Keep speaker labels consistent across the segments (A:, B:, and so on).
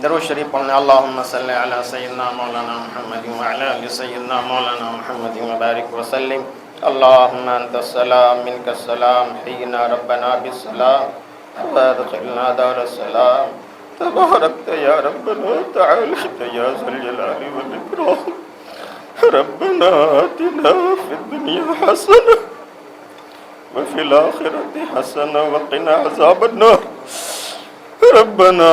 A: درود شریف پڑھنے اللہم صلی علی سیدنا مولانا محمد وعلی آل سیدنا مولانا محمد وبارک وسلم اللہم انت السلام منک السلام حینا ربنا بالسلام وادخلنا دار السلام تبارکت یا ربنا تعالیت یا ذا الجلال والاکرام ربنا آتنا فی الدنیا حسنہ وفی الآخرة حسنہ وقنا عذاب النار ربنا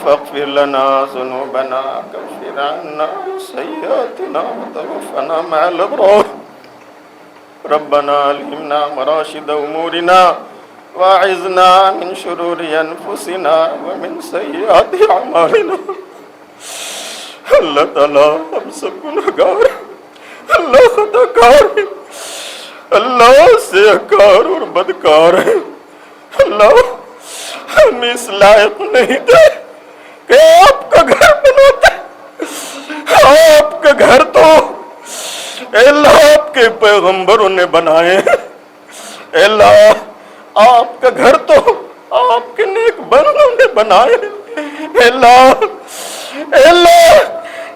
A: فاغفر لنا ذنوبنا كفر عنا سيئاتنا وتوفنا مع الأبرار ربنا ألهمنا مراشد أمورنا واعذنا من شرور أنفسنا ومن سيئات أعمالنا اللہ تعالیٰ ہم سب گنہگار ہیں، اللہ خطا کار ہے، اللہ سیاکار اور بدکار ہے، اللہ ہم اس لائق نہیں تھے کہ آپ کا گھر بناتے، آپ کا گھر تو اے اللہ آپ کے پیغمبروں نے بنائے، اے اللہ آپ کا گھر تو آپ کے نیک بندوں نے بنائے، اے اللہ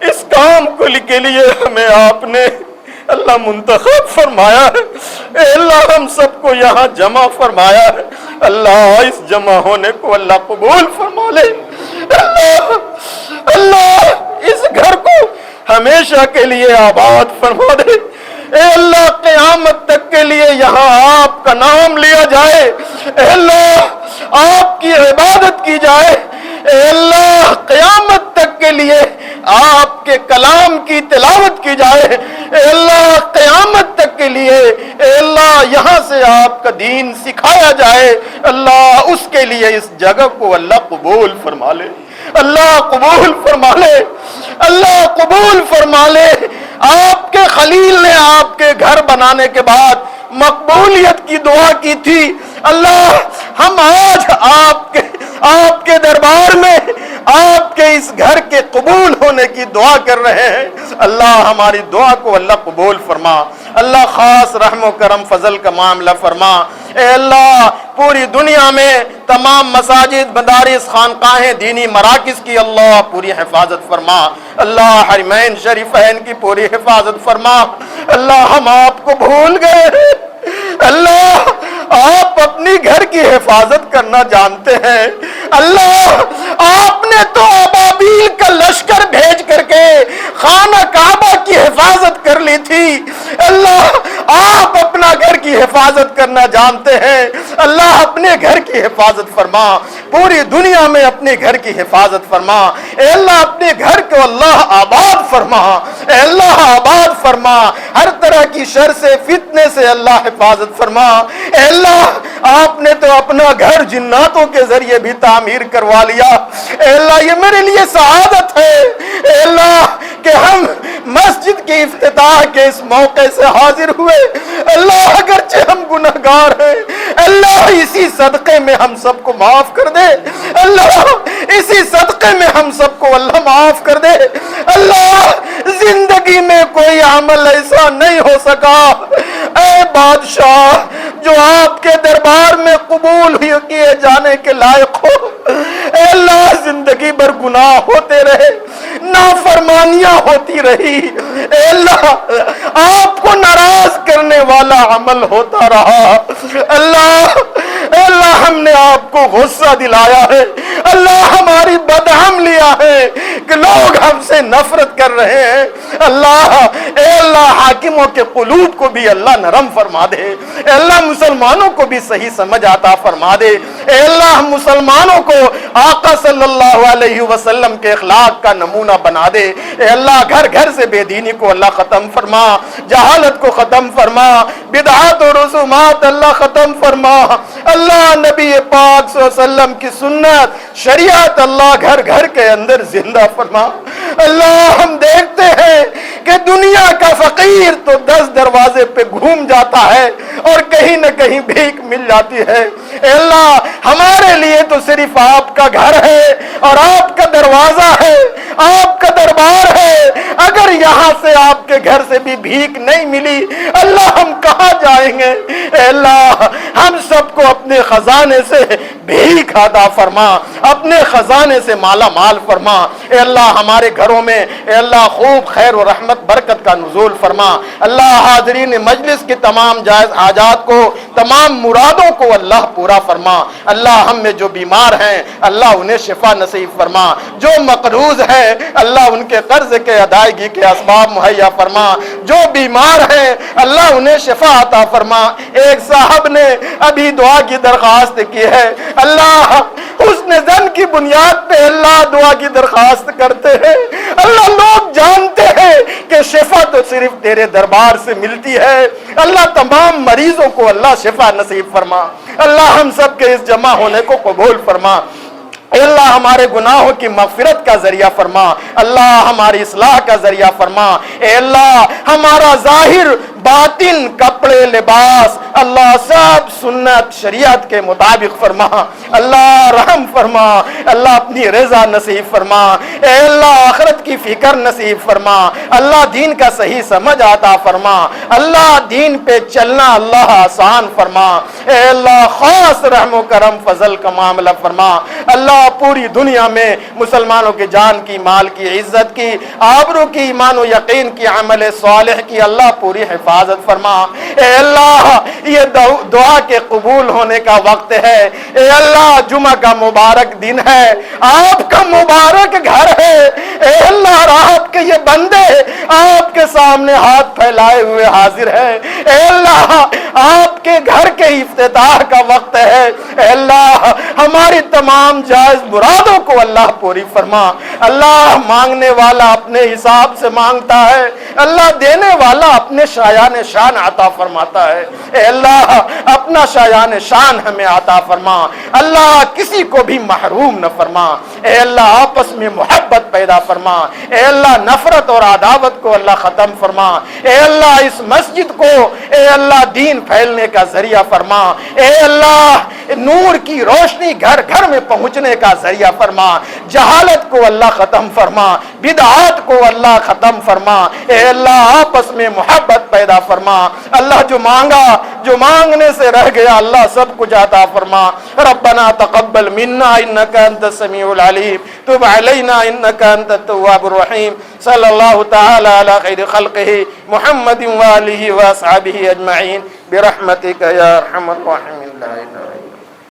A: اس کام کے لیے ہمیں آپ نے اللہ منتخب فرمایا ہے، اے اللہ ہم سب کو یہاں جمع فرمایا ہے، اللہ اس جمع ہونے کو اللہ قبول فرما لے، اللہ اس گھر کو ہمیشہ کے لیے آباد فرما دے، اے اللہ قیامت تک کے لیے یہاں آپ کا نام لیا جائے، اے اللہ آپ کی عبادت کی جائے، اے اللہ قیامت تک کے لیے آپ کے کلام کی تلاوت کی جائے، اے اللہ قیامت تک کے لیے اے اللہ یہاں سے آپ کا دین سکھایا جائے، اللہ اس کے لیے اس جگہ کو اللہ قبول فرما لے، اللہ قبول فرما لے، اللہ قبول فرما لے۔ آپ کے خلیل نے آپ کے گھر بنانے کے بعد مقبولیت کی دعا کی تھی، اللہ ہم آج آپ کے دربار میں آپ کے اس گھر کے قبول ہونے کی دعا کر رہے ہیں، اللہ ہماری دعا کو اللہ قبول فرما، اللہ خاص رحم و کرم فضل کا معاملہ فرما، اے اللہ پوری دنیا میں تمام مساجد مدارس خانقاہیں دینی مراکز کی اللہ پوری حفاظت فرما، اللہ حرمین شریفین کی پوری حفاظت فرما، اللہ ہم آپ کو بھول گئے ہیں، اللہ آپ اپنی گھر کی حفاظت کرنا جانتے ہیں، اللہ آپ نے تو ابابیل کا لشکر بھیج کر کے خانہ کعبہ کی حفاظت کر لی تھی، اللہ آپ اپنا گھر کی حفاظت کرنا جانتے ہیں، اللہ اپنے گھر کی حفاظت فرما، پوری دنیا میں اپنے گھر کی حفاظت فرما، اے اللہ اپنے گھر کو اللہ آباد فرما، اے اللہ آباد فرما، ہر طرح کی شر سے فتنے سے اللہ حفاظت فرما، اے اللہ آپ نے تو اپنا گھر جناتوں کے ذریعے بھی تعمیر کروا لیا، اے اللہ یہ میرے لیے سعادت ہے، اے اللہ کہ ہم مسجد کے افتتاح کے اس موقع سے حاضر ہوئے، اللہ اگرچہ ہم گنہگار ہیں، اللہ اسی صدقے میں ہم سب کو معاف کر دے، اللہ اسی صدقے میں ہم سب کو اللہ معاف کر دے، اللہ زندگی میں کوئی عمل ایسا نہیں ہو سکا اے بادشاہ جو آپ کے دربار میں قبول کیے جانے کے لائق ہو، اے اللہ زندگی بھر گناہ ہوتے رہے، نافرمانیاں ہوتی رہی، اے اللہ آپ کو ناراض کرنے والا عمل ہوتا رہا، اللہ اے اللہ ہم نے آپ کو غصہ دلایا ہے، اللہ ہماری بدعملیاں ہے کہ لوگ ہم سے نفرت کر رہے ہیں، اللہ اے اللہ حاکموں کے قلوب کو بھی اللہ نرم فرما دے، اے اللہ مسلمانوں کو بھی صحیح سمجھ عطا فرما دے، اے اللہ مسلمانوں کو آقا صلی اللہ علیہ وسلم کے اخلاق کا نمونہ بنا دے، اے اللہ گھر گھر سے بے دینی کو اللہ ختم فرما، جہالت کو ختم فرما، بدعات و رسومات اللہ ختم فرما، اللہ نبی پاک صلی اللہ علیہ وسلم کی سنت شریعت اللہ گھر گھر کے اندر زندہ فرما، اللہ ہم دیکھتے ہیں کہ دنیا کا فقیر تو 10 دروازے پہ گھوم جاتا ہے اور کہیں نہ کہیں بھیک مل جاتی ہے، اے اللہ ہمارے لیے تو صرف آپ کا گھر ہے اور آپ کا دروازہ ہے، آپ کا دربار ہے، اگر یہاں سے آپ کے گھر سے بھی بھیک نہیں ملی اللہ ہم کہاں جائیں گے؟ اے اللہ ہم سب کو اپنے خزانے سے بھیک عطا فرما، اپنے خزانے سے مالا مال فرما۔ اے اللہ ہمارے گھروں میں اے اللہ خوب خیر و رحمت برکت کا نزول فرما۔ اللہ حاضرین مجلس کی تمام جائز حاجات کو، تمام مرادوں کو اللہ پورا فرما۔ اللہ ہم میں جو بیمار ہیں اللہ انہیں شفا نصیب فرما، جو مقروض ہیں اللہ ان کے قرض کے ادائیگی کے اسباب مہیا فرما، جو بیمار ہیں اللہ انہیں شفا عطا فرما۔ ایک صاحب نے ابھی دعا کی درخواست کی ہے، اللہ حسن ظن کی بنیاد پہ اللہ دعا کی درخواست کرتے ہیں۔ اللہ لوگ جانتے ہیں کہ شفا تو صرف تیرے دربار سے ملتی ہے، اللہ تمام مریضوں کو اللہ شفا نصیب فرما۔ اللہ ہم سب کے اس جمع ہونے کو قبول فرما۔ اے اللہ ہمارے گناہوں کی مغفرت کا ذریعہ فرما، اللہ ہماری اصلاح کا ذریعہ فرما۔ اے اللہ ہمارا ظاہر باطن کپڑے لباس اللہ سب سنت شریعت کے مطابق فرما، اللہ رحم فرما، اللہ اپنی رضا نصیب فرما۔ اے اللہ آخرت کی فکر نصیب فرما، اللہ دین کا صحیح سمجھ عطا فرما، اللہ دین پہ چلنا اللہ آسان فرما۔ اے اللہ خاص رحم و کرم فضل کا معاملہ فرما۔ اللہ پوری دنیا میں مسلمانوں کی جان کی، مال کی، عزت کی، آبرو کی، ایمان و یقین کی، عمل صالح کی اللہ پوری حفاظت فرما۔ اے اللہ یہ دعا کے قبول ہونے کا وقت ہے۔ اے اللہ جمعہ کا مبارک دن ہے، آپ کا مبارک گھر ہے۔ اے اللہ آپ کے یہ بندے آپ کے سامنے ہاتھ پھیلائے ہوئے حاضر ہیں۔ اے اللہ آپ کے گھر کے افتتاح کا وقت ہے۔ اے اللہ ہماری تمام جائز مرادوں کو اللہ پوری فرما۔ اللہ مانگنے والا اپنے حساب سے مانگتا ہے، اللہ دینے والا اپنے شایان شان عطا فرماتا ہے۔ اے اللہ اپنا شایان شان ہمیں عطا فرما، اللہ کسی کو بھی محروم نہ فرما۔ اے اللہ آپس میں محبت پیدا فرما، اے اللہ نفرت اور عداوت کو اللہ ختم فرما۔ اے اللہ اس مسجد کو اے اللہ دین پھیلنے کا ذریعہ فرما۔ اے اللہ نور کی روشنی گھر گھر میں پہنچنے کا ذریعہ فرما۔ جہالت کو اللہ ختم فرما، بدعات کو اللہ ختم فرما۔ اے اللہ آپس میں محبت پیدا فرما۔ اللہ جو مانگا، جو مانگنے سے رہ گیا اللہ سب کچھ عطا فرما۔ ربنا تقبل منا انک انت السمیع العلیم، تب علینا انک انت التواب الرحیم۔ صلی اللہ تعالی علی خیر خلقہ محمد و آلہ و اصحابہ اجمعین برحمتک یا ارحم الراحمین۔